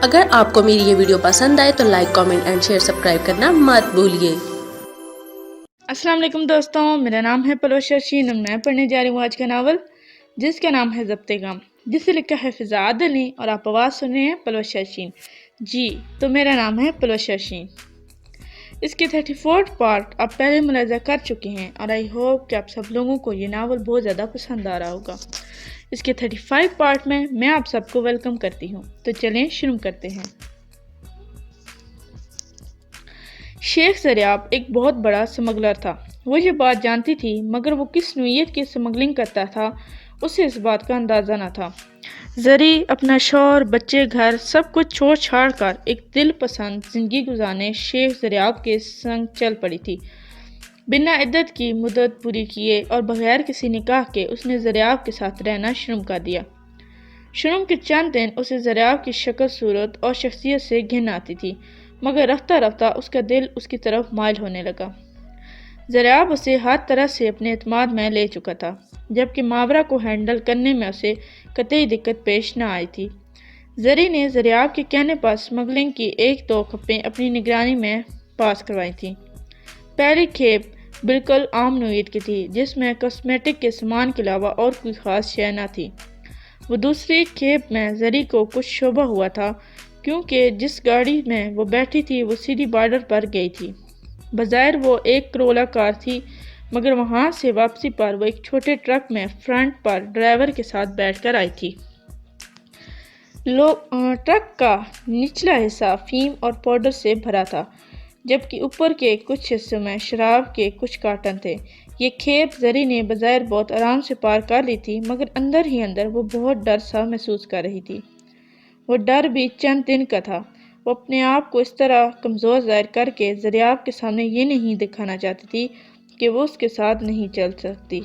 اگر آپ کو میری یہ ویڈیو پسند آئے تو like, comment and share, subscribe کرنا مت بھولیے۔ السلام علیکم دوستوں، میرا نام ہے پلوشا شین اور میں پڑھنے جا رہی ہوں آج کا ناول جس کا نام ہے ضبط غم، جسے لکھا ہے فضا عادل نے، اور آپ آواز سن رہے ہیں پلوشا شین۔ جی تو میرا نام ہے پلوشا شین۔ اس کے 34 پارٹ آپ پہلے ملاحظہ کر چکے ہیں اور آئی ہوپ کہ آپ سب لوگوں کو یہ ناول بہت زیادہ پسند آ رہا ہوگا۔ اس کے 35 پارٹ میں آپ سب کو ویلکم کرتی ہوں، تو چلیں شروع کرتے ہیں۔ شیخ زریاب ایک بہت بڑا سمگلر تھا۔ وہ یہ بات جانتی تھی، مگر وہ کس نوعیت کی سمگلنگ کرتا تھا اسے اس بات کا اندازہ نہ تھا۔ زری اپنا شوہر، بچے، گھر سب کچھ چھوڑ چھاڑ کر ایک دل پسند زندگی گزارنے شیخ زریاب کے سنگ چل پڑی تھی۔ بنا عدت کی مدت پوری کیے اور بغیر کسی نکاح کے اس نے زریاب کے ساتھ رہنا شروع کر دیا۔ شروع کے چند دن اسے زریاب کی شکل صورت اور شخصیت سے گھن آتی تھی، مگر رفتہ رفتہ اس کا دل اس کی طرف مائل ہونے لگا۔ زریاب اسے ہر طرح سے اپنے اعتماد میں لے چکا تھا، جبکہ ماورا کو ہینڈل کرنے میں اسے قطعی دقت پیش نہ آئی تھی۔ زری نے زریاب کے کہنے پر سمگلنگ کی 1-2 کھپیں اپنی نگرانی میں پاس کروائی تھیں۔ پہلی کھیپ بالکل عام نوعیت کی تھی، جس میں کاسمیٹک کے سامان کے علاوہ اور کوئی خاص شے نہ تھی۔ وہ دوسری کھیپ میں زری کو کچھ شبہ ہوا تھا، کیونکہ جس گاڑی میں وہ بیٹھی تھی وہ سیدھی بارڈر پر گئی تھی۔ بظاہر وہ ایک کرولا کار تھی، مگر وہاں سے واپسی پر وہ ایک چھوٹے ٹرک میں فرنٹ پر ڈرائیور کے ساتھ بیٹھ کر آئی تھی۔ ٹرک کا نچلا حصہ افیم اور پاؤڈر سے بھرا تھا، جبکہ اوپر کے کچھ حصوں میں شراب کے کچھ کارٹن تھے۔ یہ کھیپ زری نے بظاہر بہت آرام سے پار کر لی تھی، مگر اندر ہی اندر وہ بہت ڈر سا محسوس کر رہی تھی۔ وہ ڈر بھی چند دن کا تھا۔ وہ اپنے آپ کو اس طرح کمزور ظاہر کر کے زریاب کے سامنے یہ نہیں دکھانا چاہتی تھی کہ وہ اس کے ساتھ نہیں چل سکتی۔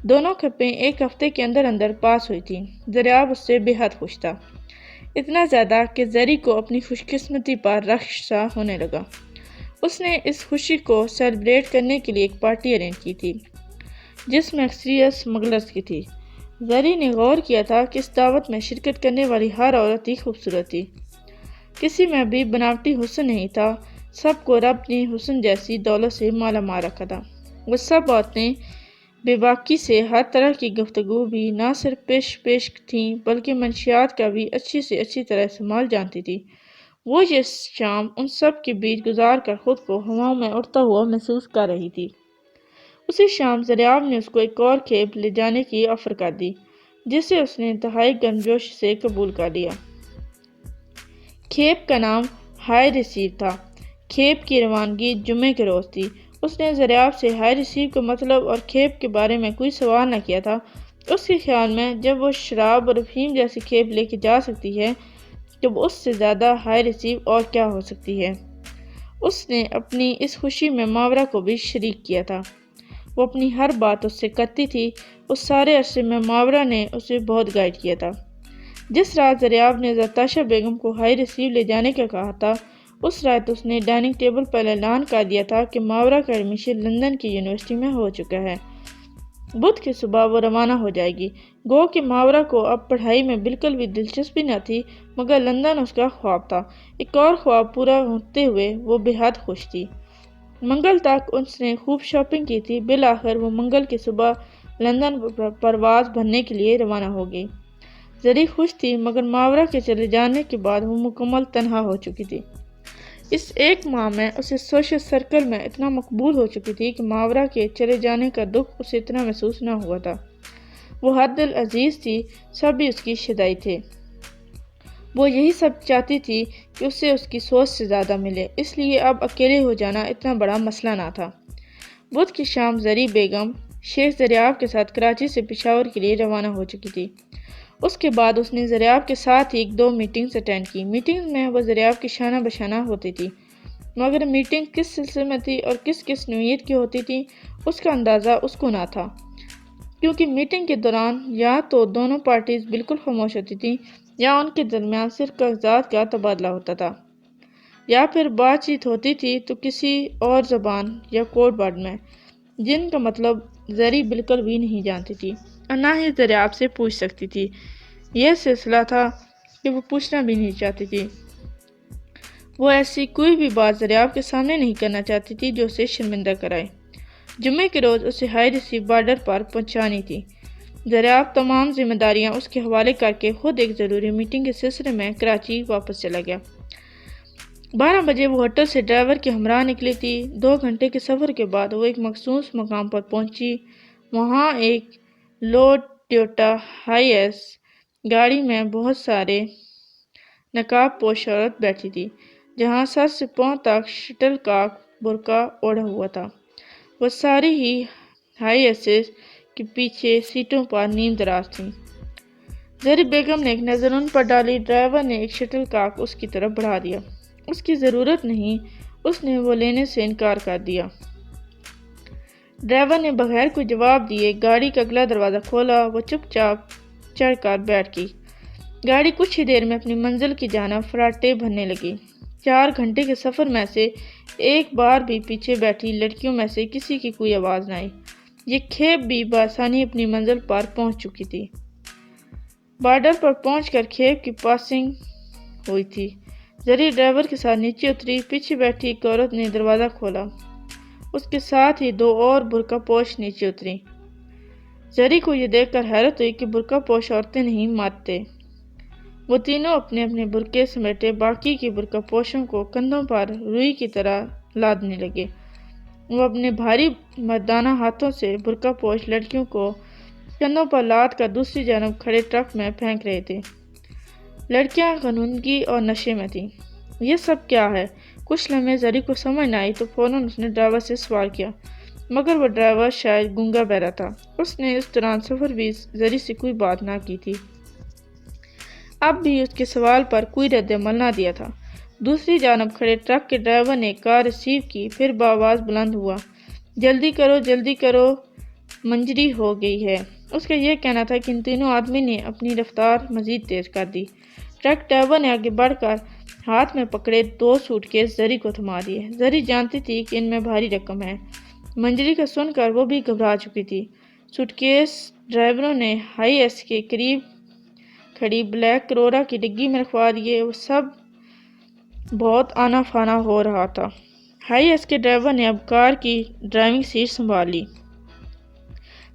دونوں کھپیں 1 ہفتے کے اندر اندر پاس ہوئی تھیں۔ زریاب اس سے بے حد خوش تھا، اتنا زیادہ کہ زری کو اپنی خوش قسمتی پر رشک سا ہونے لگا۔ اس نے اس خوشی کو سیلیبریٹ کرنے کے لیے ایک پارٹی ارینج کی تھی، جس میں اکثریت سمگلرز کی تھی۔ زری نے غور کیا تھا کہ اس دعوت میں شرکت کرنے والی ہر عورت ہی خوبصورت تھی۔ کسی میں بھی بناوٹی حسن نہیں تھا، سب کو رب نے حسن جیسی دولت سے مالا مال رکھا تھا۔ وہ سب عورتیں بے باکی سے ہر طرح کی گفتگو بھی نہ صرف پیش تھیں بلکہ منشیات کا بھی اچھی سے اچھی طرح استعمال جانتی تھی۔ وہ یہ شام ان سب کے بیچ گزار کر خود کو ہواؤں میں اڑتا ہوا محسوس کر رہی تھی۔ اسی شام زریاب نے اس کو ایک اور کھیپ لے جانے کی آفر کر دی، جسے اس نے انتہائی گرمجوشی سے قبول کر لیا۔ کھیپ کا نام ہائی ریسیو تھا۔ کھیپ کی روانگی جمعے کے روز تھی۔ اس نے زریاب سے ہائی ریسیو کا مطلب اور کھیپ کے بارے میں کوئی سوال نہ کیا تھا۔ اس کے خیال میں جب وہ شراب اور افیم جیسی کھیپ لے کے جا سکتی ہے تو اس سے زیادہ ہائی ریسیو اور کیا ہو سکتی ہے۔ اس نے اپنی اس خوشی میں ماورا کو بھی شریک کیا تھا۔ وہ اپنی ہر بات اس سے کرتی تھی۔ اس سارے عرصے میں ماورا نے اسے بہت گائیڈ کیا تھا۔ جس رات زریاب نے زرتاشا بیگم کو ہائی ریسیو لے جانے کا کہا تھا، اس رات اس نے ڈائننگ ٹیبل پر اعلان کر دیا تھا کہ ماورا کا ایڈمیشن لندن کی یونیورسٹی میں ہو چکا ہے۔ بدھ کی صبح وہ روانہ ہو جائے گی۔ گو کہ ماورا کو اب پڑھائی میں بالکل بھی دلچسپی نہ تھی، مگر لندن اس کا خواب تھا۔ ایک اور خواب پورا ہوتے ہوئے وہ بے حد خوش تھی۔ منگل تک اس نے خوب شاپنگ کی تھی۔ بالآخر وہ منگل کی صبح لندن پرواز بھرنے کے لیے روانہ ہو گئی۔ زری خوش تھی، مگر ماورا کے چلے جانے کے بعد وہ مکمل تنہا ہو چکی تھی۔ اس 1 ماہ میں اسے سوشل سرکل میں اتنا مقبول ہو چکی تھی کہ ماورا کے چلے جانے کا دکھ اسے اتنا محسوس نہ ہوا تھا۔ وہ ہر دل عزیز تھی، سب بھی اس کی شیدائی تھے۔ وہ یہی سب چاہتی تھی کہ اسے اس کی سوچ سے زیادہ ملے، اس لیے اب اکیلے ہو جانا اتنا بڑا مسئلہ نہ تھا۔ بدھ کی شام زری بیگم شیخ زریاب کے ساتھ کراچی سے پشاور کے لیے روانہ ہو چکی تھی۔ اس کے بعد اس نے زریاب کے ساتھ ہی 1-2 میٹنگز اٹینڈ کی۔ میٹنگز میں وہ زریاب کی شانہ بشانہ ہوتی تھی، مگر میٹنگ کس سلسلے میں تھی اور کس نوعیت کی ہوتی تھی اس کا اندازہ اس کو نہ تھا، کیونکہ میٹنگ کے دوران یا تو دونوں پارٹیز بالکل خاموش ہوتی تھیں یا ان کے درمیان صرف کاغذات کا تبادلہ ہوتا تھا، یا پھر بات چیت ہوتی تھی تو کسی اور زبان یا کوڈ ورڈ میں، جن کا مطلب زری بالکل بھی نہیں جانتی تھی اور نہ ہی زریاب سے پوچھ سکتی تھی۔ یہ سلسلہ تھا کہ وہ پوچھنا بھی نہیں چاہتی تھی۔ وہ ایسی کوئی بھی بات دریاب کے سامنے نہیں کرنا چاہتی تھی جو اسے شرمندہ کرائے۔ جمعے کے روز اسے ہائی ریسیو بارڈر پر پہنچانی تھی۔ دریاب تمام ذمہ داریاں اس کے حوالے کر کے خود ایک ضروری میٹنگ کے سلسلے میں کراچی واپس چلا گیا۔ 12 بجے وہ ہوٹل سے ڈرائیور کے ہمراہ نکلی تھی۔ 2 گھنٹے کے سفر کے بعد وہ ایک مخصوص مقام پر پہنچی۔ وہاں ایک لو ٹویوٹا ہائی ایس گاڑی میں بہت سارے نقاب پوش عورت بیٹھی تھی، جہاں سر سے پاؤں تک شٹل کاک برقع اوڑھا ہوا تھا۔ وہ ساری ہی ہائی ایسز کے پیچھے سیٹوں پر نیم دراز تھیں۔ زری بیگم نے ایک نظر ان پر ڈالی۔ ڈرائیور نے ایک شٹل کاک اس کی طرف بڑھا دیا۔ اس کی ضرورت نہیں، اس نے وہ لینے سے انکار کر دیا۔ ڈرائیور نے بغیر کوئی جواب دیے گاڑی کا اگلا دروازہ کھولا۔ وہ چپ چاپ چڑھ کر بیٹھ گئی۔ گاڑی کچھ ہی دیر میں اپنی منزل کی جانب فراٹے بھرنے لگی۔ 4 گھنٹے کے سفر میں سے ایک بار بھی پیچھے بیٹھی لڑکیوں میں سے کسی کی کوئی آواز نہ آئی۔ یہ کھیپ بھی بآسانی اپنی منزل پر پہنچ چکی تھی۔ بارڈر پر پہنچ کر کھیپ کی پاسنگ ہوئی تھی۔ زری ڈرائیور کے ساتھ نیچے اتری۔ پیچھے بیٹھی ایک عورت نے دروازہ کھولا۔ اس کے ساتھ ہی 2 اور برقع پوش نیچے اتری۔ زری کو یہ دیکھ کر حیرت ہوئی کہ برقع پوش عورتیں نہیں مارتے۔ وہ تینوں اپنے اپنے برقعے سمیٹے باقی کی برقع پوشوں کو کندھوں پر روئی کی طرح لادنے لگے۔ وہ اپنے بھاری مردانہ ہاتھوں سے برقع پوش لڑکیوں کو کندھوں پر لاد کر دوسری جانب کھڑے ٹرک میں پھینک رہے تھے۔ لڑکیاں غنودگی اور نشے میں تھیں۔ یہ سب کیا ہے؟ کچھ لمحے زری کو سمجھ نہ آئی تو فوراً اس نے ڈرائیور سے سوال کیا، مگر وہ ڈرائیور شاید گونگا بہرا تھا۔ اس نے اس دوران سفر بھی زری سے کوئی بات نہ کی تھی۔ اب بھی اس کے سوال پر کوئی رد عمل نہ دیا تھا۔ دوسری جانب کھڑے ٹرک کے ڈرائیور نے کار ریسیو کی، پھر بآواز بلند ہوا، جلدی کرو منجری ہو گئی ہے۔ اس کا یہ کہنا تھا کہ ان تینوں آدمی نے اپنی رفتار مزید تیز کر دی۔ ٹرک ڈرائیور نے آگے بڑھ کر ہاتھ میں پکڑے 2 سوٹ کیس زری کو تھما دیے۔ زری جانتی تھی کہ ان میں بھاری رقم ہے۔ منجری کا سن کر وہ بھی گھبرا چکی تھی۔ سوٹ کیس ڈرائیوروں نے ہائی ایس کے قریب کھڑی بلیک کرولا کی ڈگی میں رکھوا دیے۔ وہ سب بہت آنا فانا ہو رہا تھا۔ ہائی ایس کے ڈرائیور نے اب کار کی ڈرائیونگ سیٹ سنبھال لی۔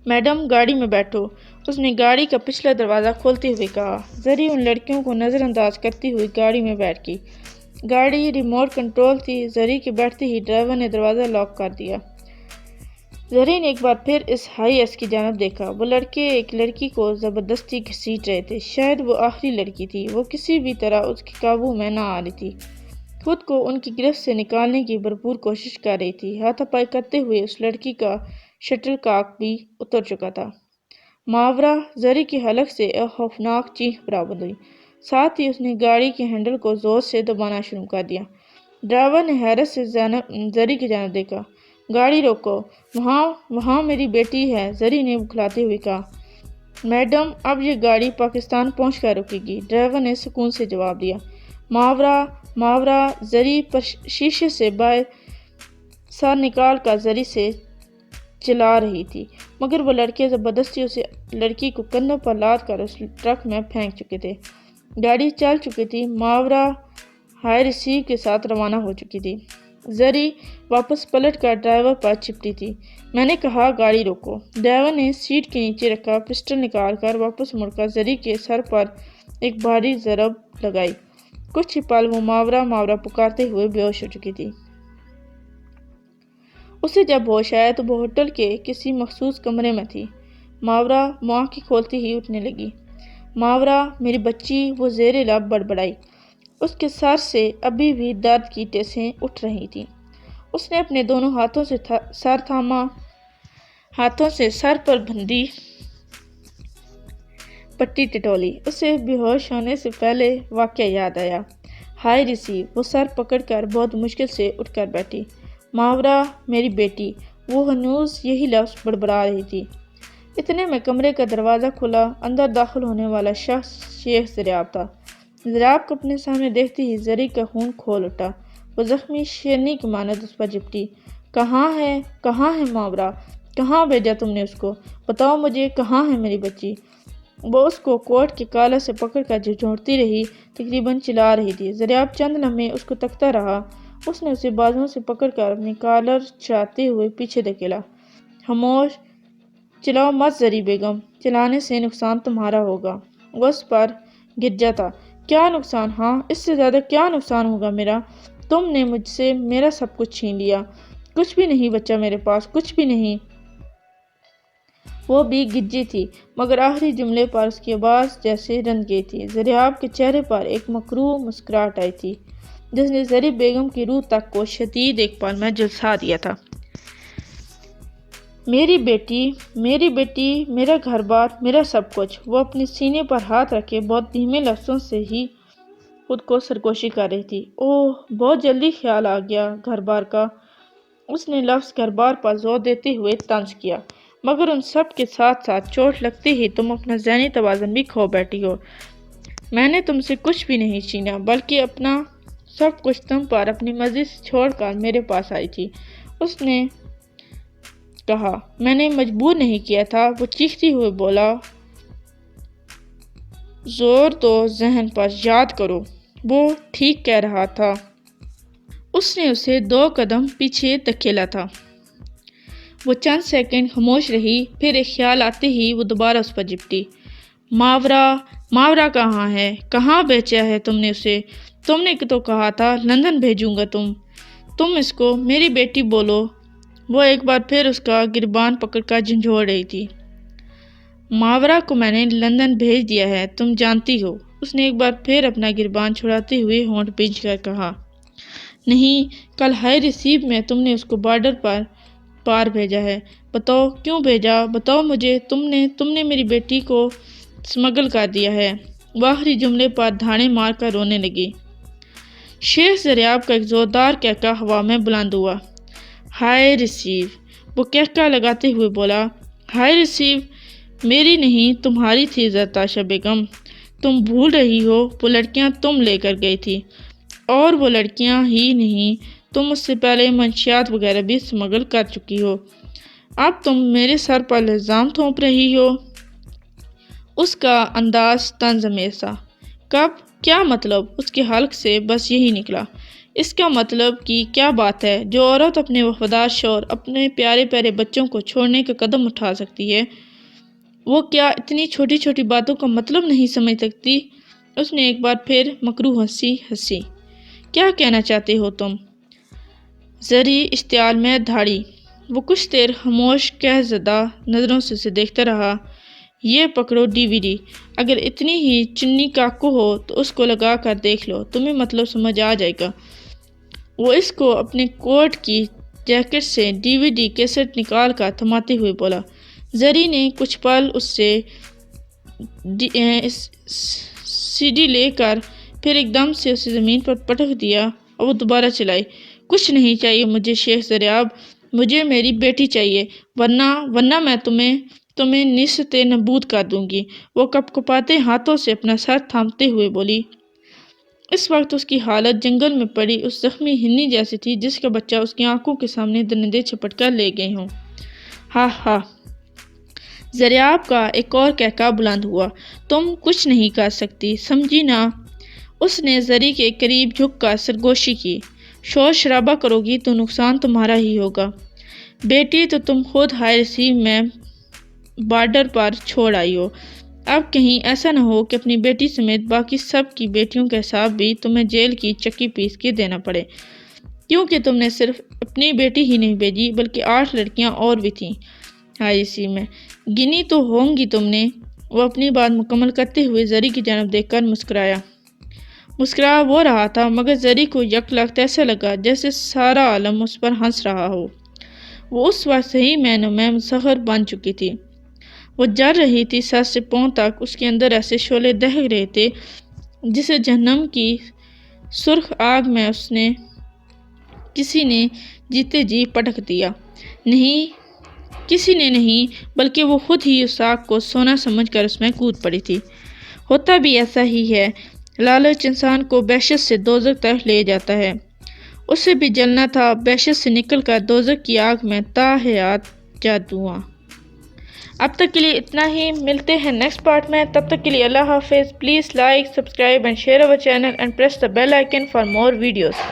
میڈم گاڑی میں بیٹھو، اس نے گاڑی کا پچھلا دروازہ کھولتے ہوئے کہا۔ زری ان لڑکیوں کو نظر انداز کرتی ہوئی گاڑی میں بیٹھ گئی۔ گاڑی ریموٹ کنٹرول تھی۔ زری کے بیٹھتے ہی ڈرائیور نے دروازہ لاک کر دیا۔ زری نے ایک بار پھر اس ہائی ایس کی جانب دیکھا۔ وہ لڑکے ایک لڑکی کو زبردستی گھسیٹ رہے تھے۔ شاید وہ آخری لڑکی تھی۔ وہ کسی بھی طرح اس کے قابو میں نہ آ رہی تھی، خود کو ان کی گرفت سے نکالنے کی بھرپور کوشش کر رہی تھی۔ ہاتھا پائی کرتے ہوئے اس لڑکی کا شٹل کاک بھی اتر چکا تھا۔ ماورا! زری کی حلق سے ایک خوفناک چیخ برآمد ہوئی، ساتھ ہی اس نے گاڑی کے ہینڈل کو زور سے دبانا شروع کر دیا۔ ڈرائیور نے حیرت سے زری کی جانب دیکھا۔ گاڑی روکو، وہاں میری بیٹی ہے، زری نے بکھلاتے ہوئے کہا۔ میڈم اب یہ گاڑی پاکستان پہنچ کر رکے گی، ڈرائیور نے سکون سے جواب دیا۔ ماورا! زری پر شیشے سے باہر سر نکال کر زری سے چلا رہی تھی، مگر وہ لڑکے زبردستی اسے لڑکی کو کندھوں پر لاد کر اس ٹرک میں پھینک چکے تھے۔ گاڑی چل چکی تھی۔ ماورا ہائی ریسیو کے ساتھ روانہ ہو چکی تھی۔ زری واپس پلٹ کر ڈرائیور پر چپٹی تھی۔ میں نے کہا گاڑی روکو۔ ڈرائیور نے سیٹ کے نیچے رکھا پسٹل نکال کر واپس مڑ کر زری کے سر پر ایک بھاری ضرب لگائی۔ کچھ ہی پل وہ ماورا پکارتے ہوئے بے ہوش ہو چکی تھی۔ اسے جب ہوش آیا تو وہ ہوٹل کے کسی مخصوص کمرے میں تھی۔ ماورا آنکھیں کھولتے ہی اٹھنے لگی۔ ماورا میری بچی، وہ زیر لب بڑبڑائی۔ اس کے سر سے ابھی بھی درد کی ٹیسیں اٹھ رہی تھیں۔ اس نے اپنے دونوں ہاتھوں سے سر تھاما، ہاتھوں سے سر پر بندھی پٹی ٹٹولی۔ اسے بے ہوش ہونے سے پہلے واقعہ یاد آیا۔ High receive! وہ سر پکڑ کر بہت مشکل سے اٹھ کر بیٹھی۔ ماورا میری بیٹی، وہ ہنوز یہی لفظ بڑبڑا رہی تھی۔ اتنے میں کمرے کا دروازہ کھلا۔ اندر داخل ہونے والا شخص شیخ دریاب تھا۔ دریاب کو اپنے سامنے دیکھتے ہی زری کا خون کھول اٹھا۔ وہ زخمی شیرنی کی مانند اس پر جھپٹی۔ کہاں ہے ماورا؟ کہاں بھیجا تم نے اس کو؟ بتاؤ مجھے، کہاں ہے میری بچی؟ وہ اس کو کوٹ کے کالر سے پکڑ کر جھنجھوڑتی رہی، تقریباً چلا رہی تھی۔ زریاب چند لمحے اس کو تکتا رہا۔ اس نے اسے بازوؤں سے پکڑ کر اپنی کالر چاہتے ہوئے پیچھے دھکیلا۔ خاموش، چلاؤ مت زری بیگم، چلانے سے نقصان تمہارا ہوگا۔ وہ اس پر گر جاتا۔ کیا نقصان؟ ہاں، اس سے زیادہ کیا نقصان ہوگا میرا؟ تم نے مجھ سے میرا سب کچھ چھین لیا۔ کچھ بھی نہیں بچا میرے پاس، کچھ بھی نہیں۔ وہ بھی گجی تھی، مگر آخری جملے پر اس کی آواز جیسے رن گئی تھی۔ زریاب کے چہرے پر ایک مکروہ مسکراہٹ آئی تھی، جس نے زری بیگم کی روح تک کو شدید ایک پل میں جھلسا دیا تھا۔ میری بیٹی، میرا گھر بار، میرا سب کچھ۔ وہ اپنے سینے پر ہاتھ رکھے بہت دھیمے لفظوں سے ہی خود کو سرگوشی کر رہی تھی۔ اوہ، بہت جلدی خیال آ گیا گھر بار کا۔ اس نے لفظ گھر بار پر زور دیتے ہوئے طنز کیا۔ مگر ان سب کے ساتھ ساتھ چوٹ لگتے ہی تم اپنا ذہنی توازن بھی کھو بیٹھی ہو۔ میں نے تم سے کچھ بھی نہیں چھینا، بلکہ اپنا سب کچھ تم پر اپنی مرضی سے چھوڑ کر میرے پاس آئی تھی، اس نے کہا۔ میں نے مجبور نہیں کیا تھا، وہ چیختی ہوئے بولا۔ زور دو ذہن پر، یاد کرو، وہ ٹھیک کہہ رہا تھا۔ اس نے اسے 2 قدم پیچھے دھکیلا تھا۔ وہ چند سیکنڈ خاموش رہی، پھر ایک خیال آتے ہی وہ دوبارہ اس پر جپٹی۔ ماورا کہاں ہے؟ کہاں بیچا ہے تم نے اسے؟ تم نے تو کہا تھا لندن بھیجوں گا تم اس کو۔ میری بیٹی بولو۔ وہ ایک بار پھر اس کا گریبان پکڑ کر جھنجھوڑ رہی تھی۔ ماورا کو میں نے لندن بھیج دیا ہے، تم جانتی ہو۔ اس نے ایک بار پھر اپنا گریبان چھڑاتے ہوئے ہونٹ بھینچ کر کہا۔ نہیں، کل ہائی ریسیو میں تم نے اس کو بارڈر پر پار بھیجا ہے۔ بتاؤ کیوں بھیجا؟ بتاؤ مجھے۔ تم نے میری بیٹی کو سمگل کر دیا ہے۔ وہ آخری جملے پر دھاڑے مار کر رونے لگی۔ شیخ زریاب کا ایک زوردار کہکا ہوا میں بلند ہوا۔ ہائی ریسیو، وہ کہکا لگاتے ہوئے بولا۔ ہائی ریسیو میری نہیں، تمہاری تھی زرتاشا بیگم۔ تم بھول رہی ہو، وہ لڑکیاں تم لے کر گئی تھی۔ اور وہ لڑکیاں ہی نہیں، تم اس سے پہلے منشیات وغیرہ بھی سمگل کر چکی ہو۔ اب تم میرے سر پر الزام تھوپ رہی ہو۔ اس کا انداز طنز آمیز تھا۔ کب؟ کیا مطلب؟ اس کے حلق سے بس یہی نکلا۔ اس کا مطلب کی کیا بات ہے؟ جو عورت اپنے وفادار شوہر، اپنے پیارے پیارے بچوں کو چھوڑنے کا قدم اٹھا سکتی ہے، وہ کیا اتنی چھوٹی چھوٹی باتوں کا مطلب نہیں سمجھ سکتی؟ اس نے ایک بار پھر مکروہ ہنسی۔ کیا کہنا چاہتے ہو تم؟ زری اشتعال میں دھاڑی۔ وہ کچھ دیر خاموش قہر زدہ نظروں سے اسے دیکھتا رہا۔ یہ پکڑو DVD، اگر اتنی ہی چنی کاکو ہو تو اس کو لگا کر دیکھ لو، تمہیں مطلب سمجھ آ جائے گا۔ وہ اس کو اپنے کوٹ کی جیکٹ سے DVD کیسٹ نکال کر تھماتے ہوئے بولا۔ زری نے کچھ پل اس سے CD لے کر پھر ایک دم سے اسے زمین پر پٹک دیا اور وہ دوبارہ چلائی۔ کچھ نہیں چاہیے مجھے شیخ زریاب، مجھے میری بیٹی چاہیے، ورنہ میں تمہیں نیست نابود کر دوں گی۔ وہ کپکپاتے ہاتھوں سے اپنا سر تھامتے ہوئے بولی۔ اس وقت اس کی حالت جنگل میں پڑی اس زخمی ہرنی جیسی تھی جس کا بچہ اس کی آنکھوں کے سامنے درندے چھپٹ کر لے گئے ہوں۔ ہا ہا۔ زریاب کا ایک اور کہکا بلند ہوا۔ تم کچھ نہیں کر سکتی، سمجھی نا؟ اس نے زری کے قریب جھک کر سرگوشی کی۔ شور شرابہ کرو گی تو نقصان تمہارا ہی ہوگا۔ بیٹی تو تم خود ہائی ریسیو میں بارڈر پر چھوڑ آئی ہو۔ اب کہیں ایسا نہ ہو کہ اپنی بیٹی سمیت باقی سب کی بیٹیوں کا حساب بھی تمہیں جیل کی چکی پیس کے دینا پڑے، کیونکہ تم نے صرف اپنی بیٹی ہی نہیں بھیجی بلکہ 8 لڑکیاں اور بھی تھیں ہائی ریسیو میں۔ گنی تو ہوں گی تم نے۔ وہ اپنی بات مکمل کرتے ہوئے زری کی جانب دیکھ کر مسکرایا۔ مسکرا وہ رہا تھا مگر زری کو یک لخت ایسا لگا جیسے سارا عالم اس پر ہنس رہا ہو۔ وہ اس وقت صحیح معنوں میں مسخر بن چکی تھی۔ وہ جل رہی تھی سر سے پاؤں تک، اس کے اندر ایسے شعلے دہک رہے تھے جسے جہنم کی سرخ آگ میں کسی نے جیتے جی پٹک دیا۔ نہیں، کسی نے نہیں، بلکہ وہ خود ہی اس آگ کو سونا سمجھ کر اس میں کود پڑی تھی۔ ہوتا بھی ایسا ہی ہے، لالچ انسان کو بہشت سے دوزخ تک لے جاتا ہے۔ اسے بھی جلنا تھا، بہشت سے نکل کر دوزخ کی آگ میں تا حیات جادواں۔ اب تک کے لیے اتنا ہی، ملتے ہیں نیکسٹ پارٹ میں، تب تک کے لیے اللہ حافظ. Please like, subscribe and share our channel and press the bell icon for more videos.